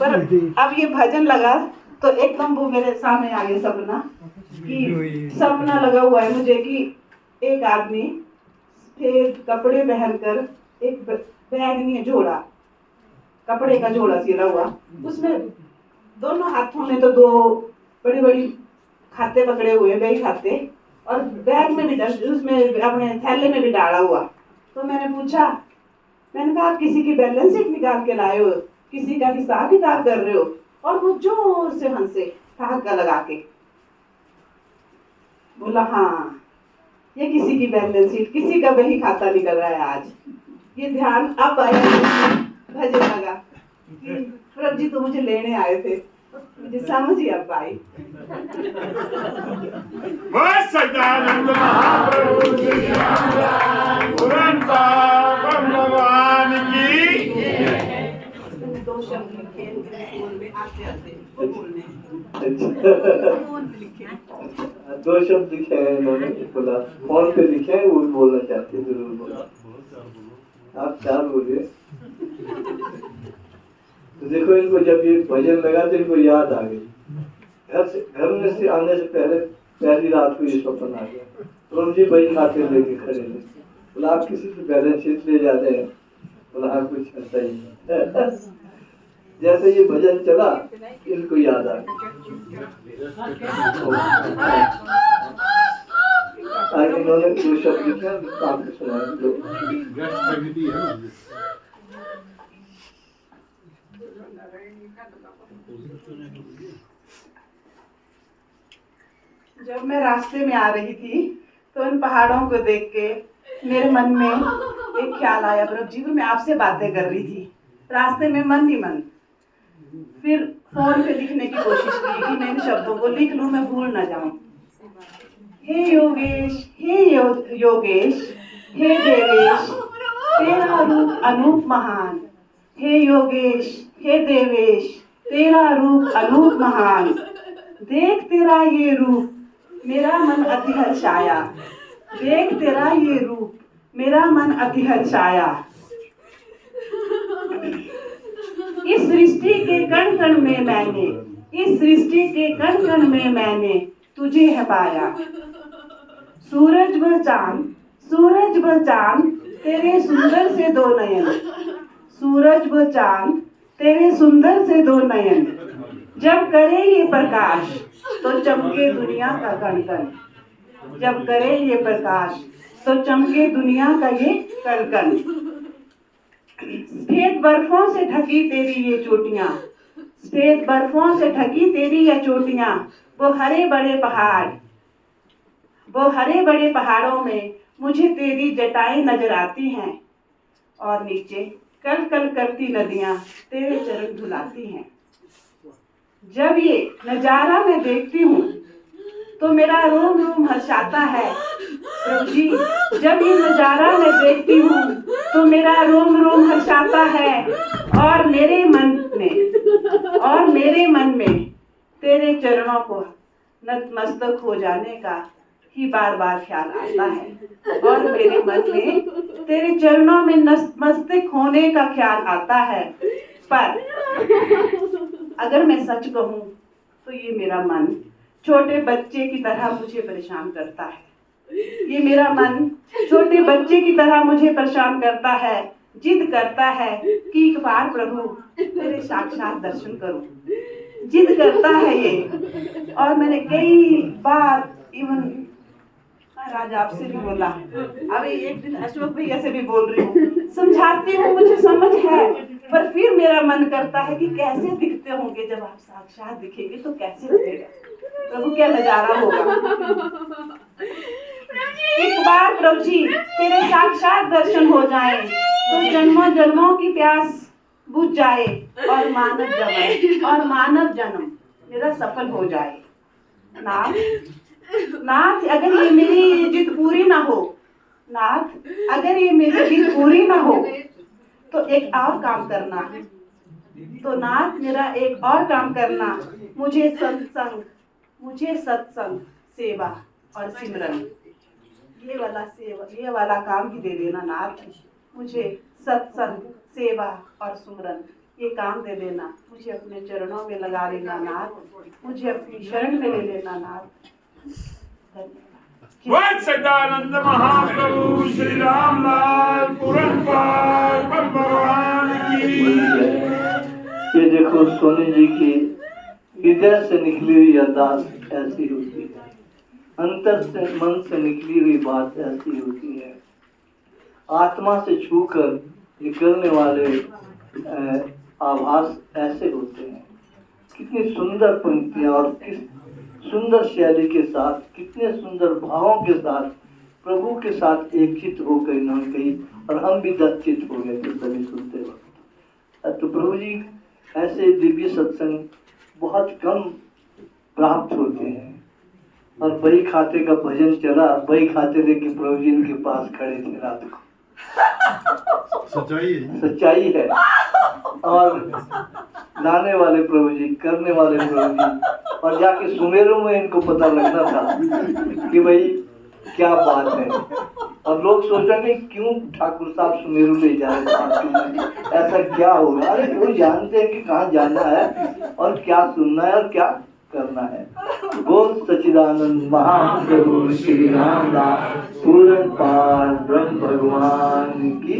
पर अब ये भजन लगा तो एकदम वो मेरे सामने आ गया सपना कि सपना लगा हुआ है मुझे कि एक आदमी सफेद कपड़े पहनकर एक बैगनी जोड़ा, कपड़े का जोड़ा सिला हुआ, उसमें दोनों हाथों में तो दो बड़ी बड़ी खाते पकड़े हुए, वही खाते, और बैग में भी उसमें अपने थैले में भी डाला हुआ। तो मैंने पूछा, मैंने कहा आप किसी की बैलेंस शीट निकाल के लाए हो, किसी का हिसाब किताब कर रहे हो? और वो जोर से हंसे ठहाका लगा के, बोला हाँ ये किसी की बैलेंस शीट, किसी का वही खाता निकल रहा है आज। ये ध्यान अब आया, भजन लगा कि प्रभु जी तो मुझे लेने आए थे, मुझे समझ ही अब आई। सच्चिदानंद महाप्रभु श्री राम भगवान की दो शब्द लिखे स्कूल में आते आते वो बोलने दो शब्द लिखे हैं इन्होंने, बोला फोन पे लिखे हैं, वो बोलना चाहते हैं, जरूर बोला। आप चार बोलिए। तो देखो इनको जब ये भजन लगा तो इनको याद आ गई। घर में से आने से पहले पहली रात को ये स्वप्न आ गया, प्रभु जी वही खाते लेके खड़े थे। बोला आप किसी से बैलेंस शीट ले जाते हैं? बोला हाँ कुछ ऐसा ही। जैसे ये भजन चला इनको याद आ गया। आगे इन्होंने दो शब्द लिखे, आपको सुनाए। जब मैं रास्ते में आ रही थी तो इन पहाड़ों को देख के मेरे मन में एक ख्याल आया, प्रभु जी मैं आपसे बातें कर रही थी रास्ते में मन ही मन। फिर फोन पे लिखने की कोशिश की कि मैं इन शब्दों को लिख लूं, मैं भूल ना जाऊं। हे योगेश, हे योगेश, हे देवेश, तेरा रूप अनूप महान। हे योगेश, हे देवेश, तेरा रूप अनूप महान। देख तेरा ये रूप मेरा मन अति हर्षाया। देख तेरा ये रूप मेरा मन अति हर्षाया। इस सृष्टि के कण कण में मैंने, इस सृष्टि के कण कण में मैंने तुझे है पाया। सूरज व चांद, सूरज व चांद तेरे सुंदर से दो नयन। सूरज व चांद तेरे सुंदर से दो नयन। जब करे ये प्रकाश तो चमके दुनिया का कण कण। जब करे ये प्रकाश तो चमके दुनिया का ये कण कण। सफेद बर्फों से ढकी तेरी ये चोटियां, सफेद बर्फों से ढकी तेरी ये चोटियां। वो हरे बड़े पहाड़, वो हरे बड़े पहाड़ों में मुझे तेरी जटाएं नजर आती हैं। और नीचे कल कल करती नदियां तेरे चरण धुलाती हैं। जब ये नजारा मैं देखती हूँ तो मेरा रोम रोम हर्षाता है। प्रभु जी जब ये नजारा मैं देखती हूँ तो मेरा रोम रोम हर्षाता है। और मेरे मन में तेरे चरणों को नतमस्तक हो जाने का ही बार बार ख्याल आता है। और मेरे मन में तेरे चरणों में नतमस्तक होने का ख्याल आता है। पर अगर मैं सच कहूँ तो ये मेरा मन छोटे बच्चे की तरह मुझे परेशान करता है। ये मेरा मन छोटे बच्चे की तरह मुझे परेशान करता है। जिद करता है कि एक बार प्रभु तेरे साक्षात दर्शन करूं। जिद करता है ये। और मैंने कई बार इवन राजा आपसे भी बोला, अभी एक दिन अशोक भैया से भी बोल रही हूँ, समझाती हूँ, मुझे समझ है, पर फिर मेरा मन करता है कि कैसे दिखते होंगे जब आप साक्षात दिखेंगे तो कैसे दिखेगा प्रभु, क्या नजारा होगा। एक बार प्रभु जी तेरे साक्षात दर्शन हो जाए तो जन्मों जन्मों की प्यास बुझ जाए और मानव जन्म मेरा सफल हो जाए। नाथ अगर ये मेरी जिद पूरी ना हो, नाथ अगर ये मेरी जिद पूरी ना हो तो एक और काम करना। तो नाथ मेरा एक और काम करना, मुझे सत्संग सेवा और सिमरन, ये वाला काम ही दे देना नाथ। मुझे सत्संग सेवा और सिमरन ये काम दे देना, मुझे अपने चरणों में लगा लेना नाथ, मुझे अपनी शरण में ले लेना नाथ। धन्यवाद। बोल सच्चिदानंद महाप्रभु श्री रामलाल पुरंदर भगवान की। ये देखो सोनी जी की हृदय से निकली हुई अरदास ऐसी होती है, अंतर से मन से निकली हुई बात ऐसी होती है, आत्मा से छूकर निकलने वाले आभास ऐसे होते हैं। कितनी सुंदर पंक्तियां और किस सुंदर शैली के साथ, कितने सुंदर भावों के साथ प्रभु के साथ एक चित होकर इन्होंने कही, और हम भी दत्चित हो गए थे सभी सुनते वक्त। तो प्रभु जी ऐसे दिव्य सत्संग बहुत कम प्राप्त होते हैं। और बही खाते का भजन चला, बही खाते थे कि प्रभु जी इनके पास खड़े थे रात को। सच्चाई है। और लाने वाले प्रभु जी, करने वाले प्रभु जी, और जाके सुमेरु में इनको पता लगना था कि भाई क्या बात है। और लोग सोच रहे क्यों ठाकुर साहब सुमेरु ले जा रहे हैं, ऐसा क्या होगा। अरे वो जानते हैं कि कहाँ जाना है और क्या सुनना है और क्या करना है। बोल सच्चिदानंद महाप्रभु श्री रामदास पूर्ण पार ब्रह्म भगवान की